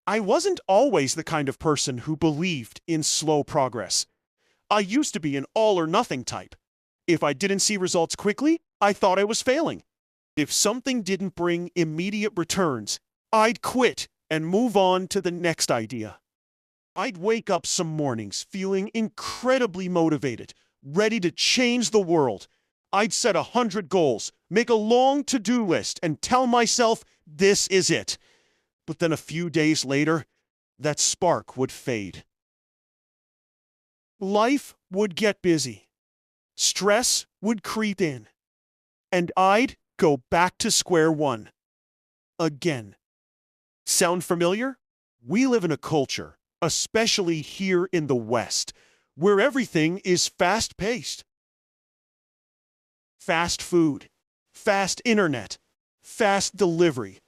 I wasn't always the kind of person who believed in slow progress. I used to be an all or nothing type. If I didn't see results quickly, I thought I was failing. If something didn't bring immediate returns, I'd quit and move on to the next idea. I'd wake up some mornings feeling incredibly motivated, ready to change the world. I'd set 100 goals, make a long to-do list, and tell myself this is it. But then a few days later, that spark would fade. Life would get busy. Stress would creep in. And I'd go back to square one. Again. Sound familiar? We live in a culture, especially here in the West, where everything is fast-paced. Fast food, fast internet, fast delivery.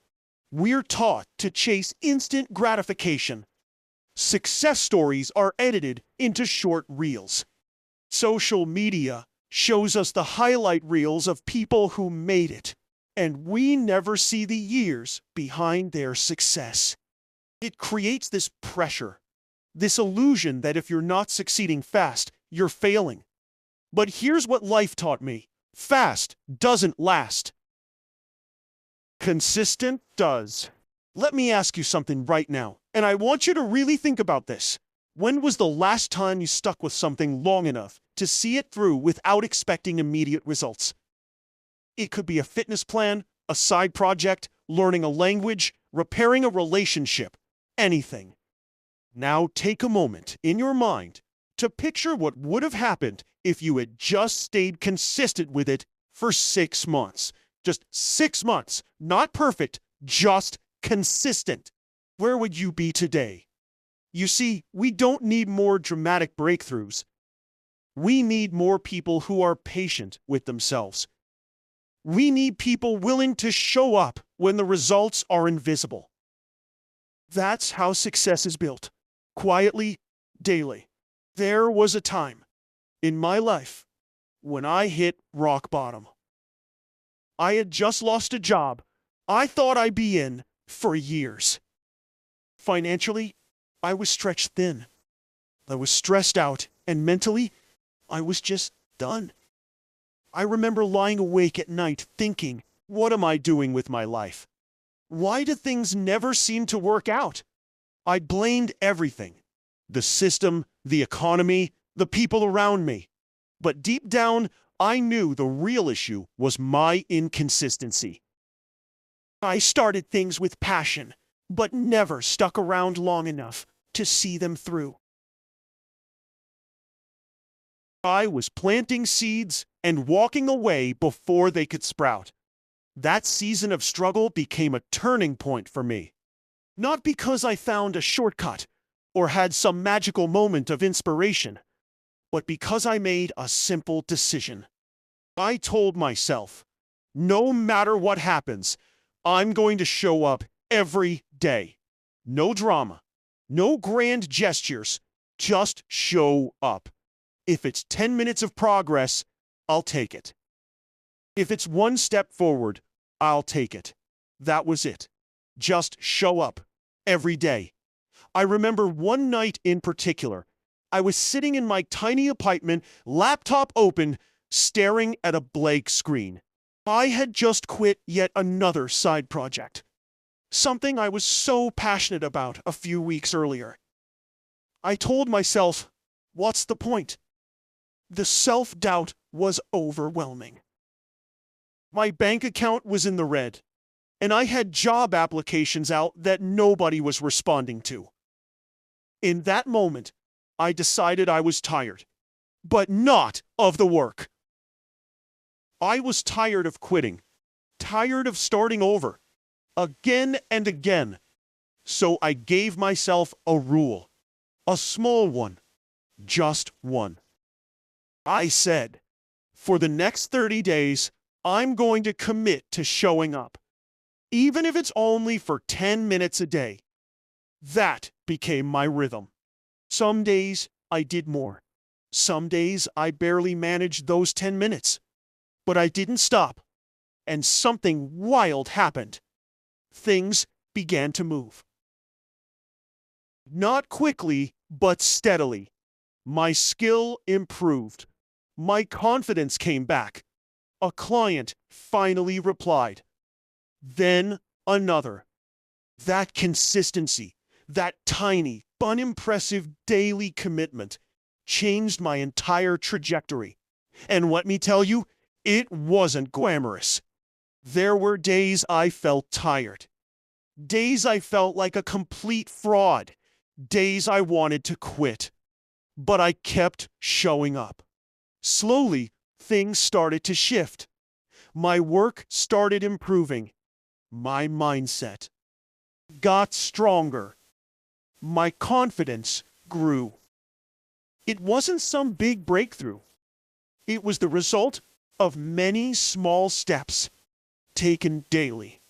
We're taught to chase instant gratification. Success stories are edited into short reels. Social media shows us the highlight reels of people who made it, and we never see the years behind their success. It creates this pressure, this illusion that if you're not succeeding fast, you're failing. But here's what life taught me. Fast doesn't last. Consistent does. Let me ask you something right now, and I want you to really think about this. When was the last time you stuck with something long enough to see it through without expecting immediate results? It could be a fitness plan, a side project, learning a language, repairing a relationship, anything. Now take a moment in your mind to picture what would have happened if you had just stayed consistent with it for 6 months. Just 6 months. Not perfect, just consistent. Where would you be today? You see, we don't need more dramatic breakthroughs. We need more people who are patient with themselves. We need people willing to show up when the results are invisible. That's how success is built. Quietly, daily. There was a time in my life when I hit rock bottom. I had just lost a job I thought I'd be in for years. Financially, I was stretched thin. I was stressed out, and mentally, I was just done. I remember lying awake at night thinking, what am I doing with my life? Why do things never seem to work out? I blamed everything. The system, the economy, the people around me. But deep down, I knew the real issue was my inconsistency. I started things with passion, but never stuck around long enough to see them through. I was planting seeds and walking away before they could sprout. That season of struggle became a turning point for me. Not because I found a shortcut or had some magical moment of inspiration, but because I made a simple decision. I told myself, no matter what happens, I'm going to show up every day. No drama, no grand gestures, just show up. If it's 10 minutes of progress, I'll take it. If it's one step forward, I'll take it. That was it. Just show up every day. I remember one night in particular. I was sitting in my tiny apartment, laptop open, staring at a blank screen. I had just quit yet another side project. Something I was so passionate about a few weeks earlier. I told myself, what's the point? The self-doubt was overwhelming. My bank account was in the red, and I had job applications out that nobody was responding to. In that moment, I decided I was tired, but not of the work. I was tired of quitting, tired of starting over, again and again. So I gave myself a rule, a small one, just one. I said, for the next 30 days, I'm going to commit to showing up, even if it's only for 10 minutes a day. That became my rhythm. Some days I did more. Some days I barely managed those 10 minutes. But I didn't stop, and something wild happened. Things began to move. Not quickly, but steadily. My skill improved. My confidence came back. A client finally replied. Then another. That consistency, that tiny, unimpressive daily commitment changed my entire trajectory. And let me tell you, it wasn't glamorous. There were days I felt tired. Days I felt like a complete fraud. Days I wanted to quit. But I kept showing up. Slowly, things started to shift. My work started improving. My mindset got stronger. My confidence grew. It wasn't some big breakthrough. It was the result of many small steps taken daily.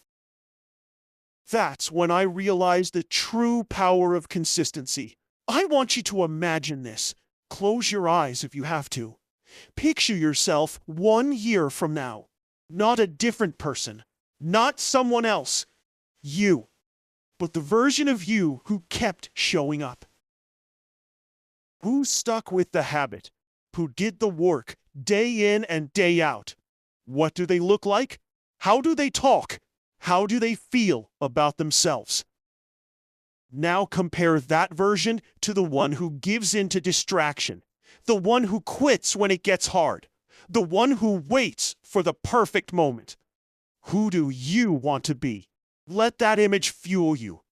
That's when I realized the true power of consistency. I want you to imagine this. Close your eyes if you have to. Picture yourself 1 year from now. Not a different person. Not someone else. You. But the version of you who kept showing up. Who stuck with the habit? Who did the work day in and day out? What do they look like? How do they talk? How do they feel about themselves? Now compare that version to the one who gives in to distraction, the one who quits when it gets hard, the one who waits for the perfect moment. Who do you want to be? Let that image fuel you.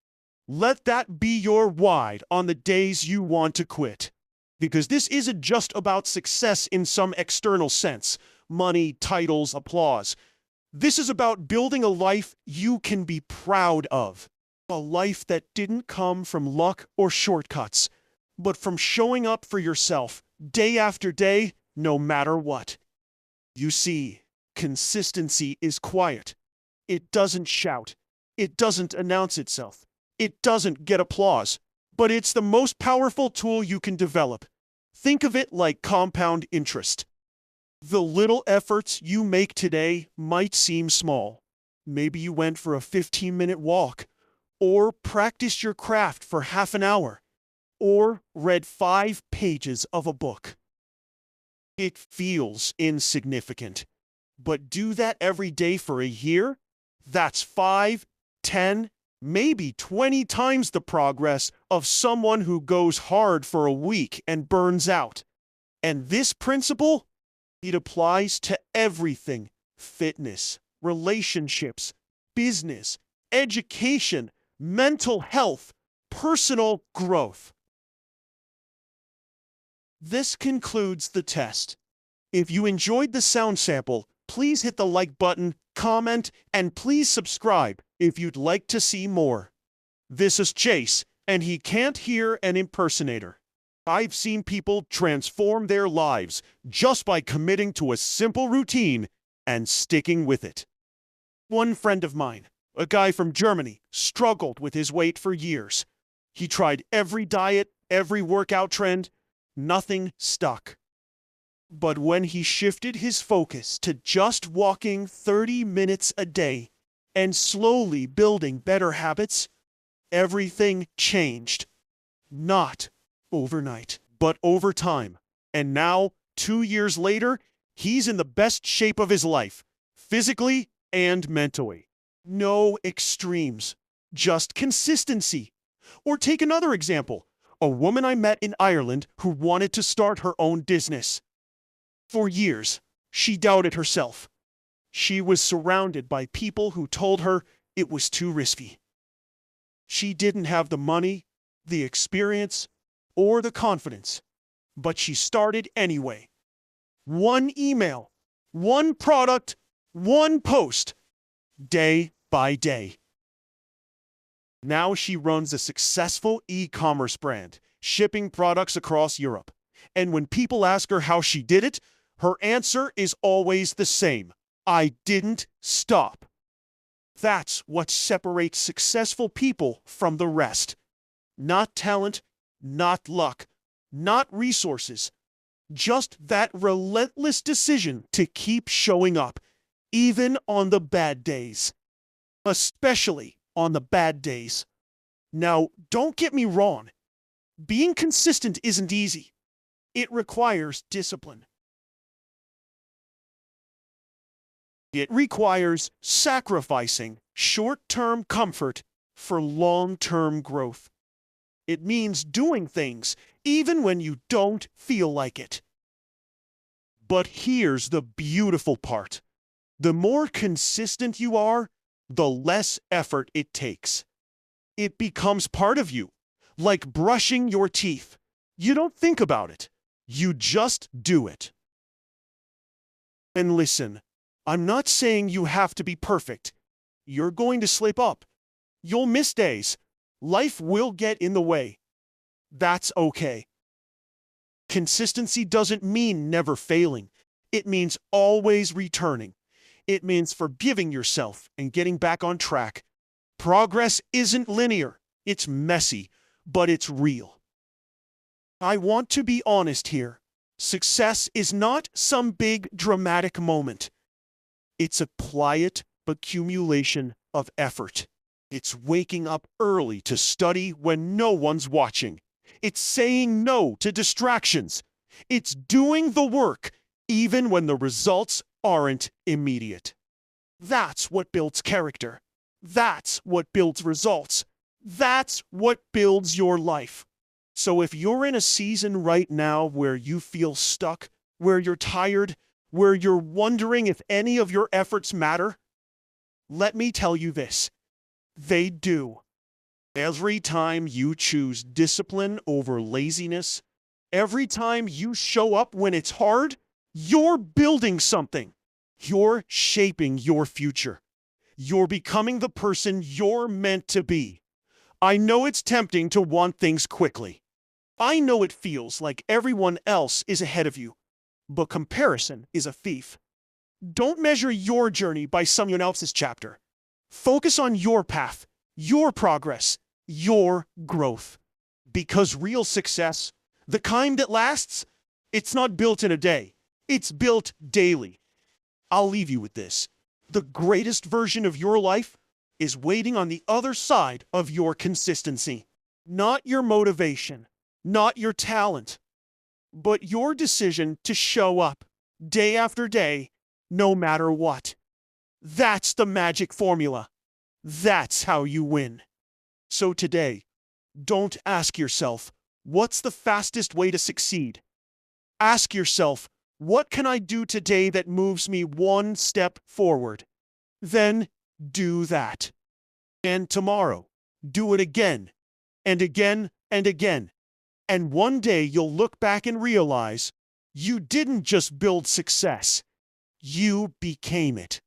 Let that be your why on the days you want to quit. Because this isn't just about success in some external sense, money, titles, applause. This is about building a life you can be proud of. A life that didn't come from luck or shortcuts, but from showing up for yourself day after day, no matter what. You see, consistency is quiet. It doesn't shout. It doesn't announce itself. It doesn't get applause. But it's the most powerful tool you can develop. Think of it like compound interest. The little efforts you make today might seem small. Maybe you went for a 15-minute walk, or practiced your craft for half an hour, or read 5 pages of a book. It feels insignificant. But do that every day for a year? That's 5, 10, maybe 20 times the progress of someone who goes hard for a week and burns out. And this principle, it applies to everything: fitness, relationships, business, education, mental health, personal growth. This concludes the test. If you enjoyed the sound sample, please hit the like button, comment, and please subscribe if you'd like to see more. This is Chase, and he can't hear an impersonator. I've seen people transform their lives just by committing to a simple routine and sticking with it. One friend of mine, a guy from Germany, struggled with his weight for years. He tried every diet, every workout trend. Nothing stuck. But when he shifted his focus to just walking 30 minutes a day and slowly building better habits, everything changed. Not overnight, but over time. And now, 2 years later, he's in the best shape of his life, physically and mentally. No extremes, just consistency. Or take another example, a woman I met in Ireland who wanted to start her own business. For years, she doubted herself. She was surrounded by people who told her it was too risky. She didn't have the money, the experience, or the confidence, but she started anyway. One email, one product, one post, day by day. Now she runs a successful e-commerce brand, shipping products across Europe. And when people ask her how she did it, her answer is always the same: I didn't stop. That's what separates successful people from the rest. Not talent, not luck, not resources. Just that relentless decision to keep showing up, even on the bad days. Especially on the bad days. Now, don't get me wrong. Being consistent isn't easy. It requires discipline. It requires sacrificing short-term comfort for long-term growth. It means doing things even when you don't feel like it. But here's the beautiful part. The more consistent you are, the less effort it takes. It becomes part of you, like brushing your teeth. You don't think about it. You just do it. And listen, I'm not saying you have to be perfect. You're going to slip up. You'll miss days. Life will get in the way. That's okay. Consistency doesn't mean never failing. It means always returning. It means forgiving yourself and getting back on track. Progress isn't linear. It's messy, but it's real. I want to be honest here. Success is not some big dramatic moment. It's a quiet accumulation of effort. It's waking up early to study when no one's watching. It's saying no to distractions. It's doing the work even when the results aren't immediate. That's what builds character. That's what builds results. That's what builds your life. So if you're in a season right now where you feel stuck, where you're tired, where you're wondering if any of your efforts matter, let me tell you this. They do. Every time you choose discipline over laziness, every time you show up when it's hard, you're building something. You're shaping your future. You're becoming the person you're meant to be. I know it's tempting to want things quickly. I know it feels like everyone else is ahead of you, but comparison is a thief. Don't measure your journey by someone else's chapter. Focus on your path, your progress, your growth. Because real success, the kind that lasts, it's not built in a day. It's built daily. I'll leave you with this. The greatest version of your life is waiting on the other side of your consistency. Not your motivation, not your talent, but your decision to show up day after day, no matter what. That's the magic formula. That's how you win. So today, don't ask yourself, what's the fastest way to succeed? Ask yourself, what can I do today that moves me one step forward? Then do that. And tomorrow, do it again, and again, and again. And one day you'll look back and realize you didn't just build success, you became it.